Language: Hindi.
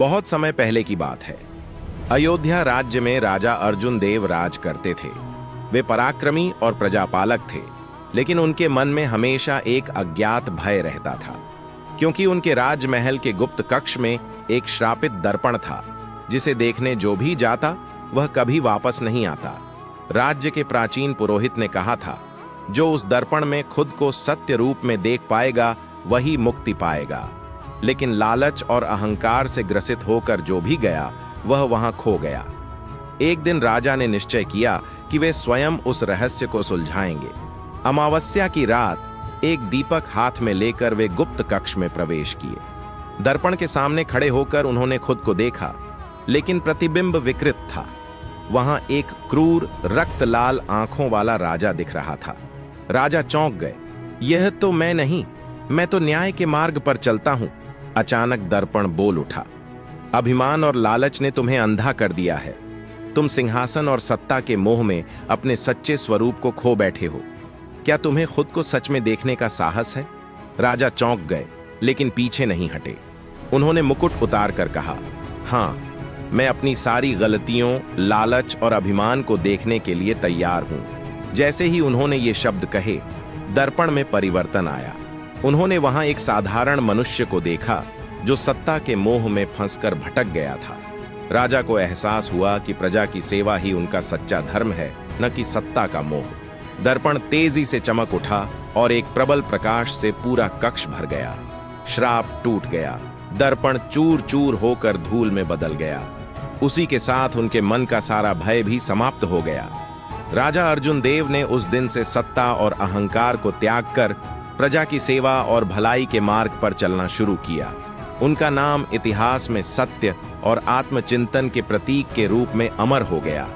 बहुत समय पहले की बात है। अयोध्या राज्य में राजा अर्जुन देव राज करते थे। वे पराक्रमी और प्रजापालक थे, लेकिन उनके मन में हमेशा एक अज्ञात भय रहता था, क्योंकि उनके राजमहल के गुप्त कक्ष में एक श्रापित दर्पण था, जिसे देखने जो भी जाता वह कभी वापस नहीं आता। राज्य के प्राचीन पुरोहित ने कहा था, जो उस दर्पण में खुद को सत्य रूप में देख पाएगा वही मुक्ति पाएगा। लेकिन लालच और अहंकार से ग्रसित होकर जो भी गया वह वहां खो गया। एक दिन राजा ने निश्चय किया कि वे स्वयं उस रहस्य को सुलझाएंगे। अमावस्या की रात एक दीपक हाथ में लेकर वे गुप्त कक्ष में प्रवेश किए। दर्पण के सामने खड़े होकर उन्होंने खुद को देखा, लेकिन प्रतिबिंब विकृत था। वहां एक क्रूर रक्त लाल आंखों वाला राजा दिख रहा था। राजा चौंक गए। यह तो मैं नहीं, मैं तो न्याय के मार्ग पर चलता हूं। अचानक दर्पण बोल उठा, अभिमान और लालच ने तुम्हें अंधा कर दिया है। तुम सिंहासन और सत्ता के मोह में अपने सच्चे स्वरूप को खो बैठे हो। क्या तुम्हें खुद को सच में देखने का साहस है? राजा चौंक गए, लेकिन पीछे नहीं हटे। उन्होंने मुकुट उतार कर कहा, हां, मैं अपनी सारी गलतियों, लालच और अभिमान को देखने के लिए तैयार हूं। जैसे ही उन्होंने ये शब्द कहे, दर्पण में परिवर्तन आया। उन्होंने वहां एक साधारण मनुष्य को देखा, जो सत्ता के मोह में फंसकर भटक गया था। राजा को एहसास हुआ कि प्रजा की सेवा ही उनका सच्चा धर्म है, न कि सत्ता का मोह। दर्पण तेजी से चमक उठा और एक प्रबल प्रकाश से पूरा कक्ष भर गया। श्राप टूट गया। दर्पण चूर चूर होकर धूल में बदल गया। उसी के साथ उनके मन का सारा भय भी समाप्त हो गया। राजा अर्जुन देव ने उस दिन से सत्ता और अहंकार को त्याग कर प्रजा की सेवा और भलाई के मार्ग पर चलना शुरू किया। उनका नाम इतिहास में सत्य और आत्मचिंतन के प्रतीक के रूप में अमर हो गया।